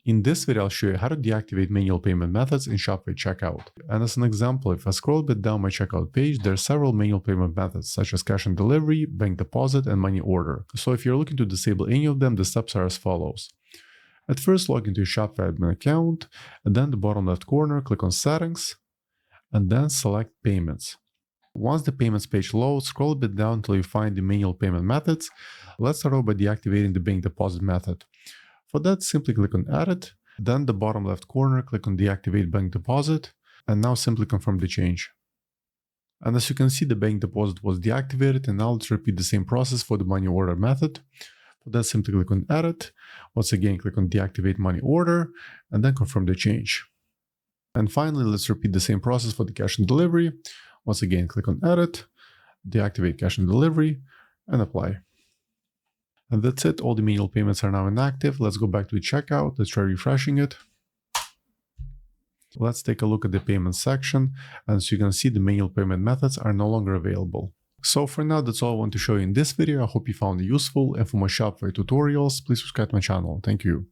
In this video, I'll show you how to deactivate manual payment methods in Shopify checkout. And as an example, if I scroll a bit down my checkout page, there are several manual payment methods such as cash on delivery, bank deposit, and money order. So if you're looking to disable any of them, the steps are as follows. At first, log into your Shopify admin account, and then the bottom left corner, click on Settings, and then select Payments. Once the payments page loads, scroll a bit down until you find the manual payment methods. Let's start off by deactivating the bank deposit method. For that, simply click on Edit, then the bottom left corner, click on Deactivate Bank Deposit, and now simply confirm the change. And as you can see, the bank deposit was deactivated, and now let's repeat the same process for the money order method. For that, simply click on Edit, once again click on Deactivate Money Order, and then confirm the change. And finally, let's repeat the same process for the cash on delivery. Once again, click on Edit, Deactivate Cash on Delivery, and Apply. And that's it, all the manual payments are now inactive. Let's go back to the checkout, let's try refreshing it. Let's take a look at the payment section, and as you can see, the manual payment methods are no longer available. So for now, that's all I want to show you in this video. I hope you found it useful, and for more Shopify tutorials, please subscribe to my channel. Thank you.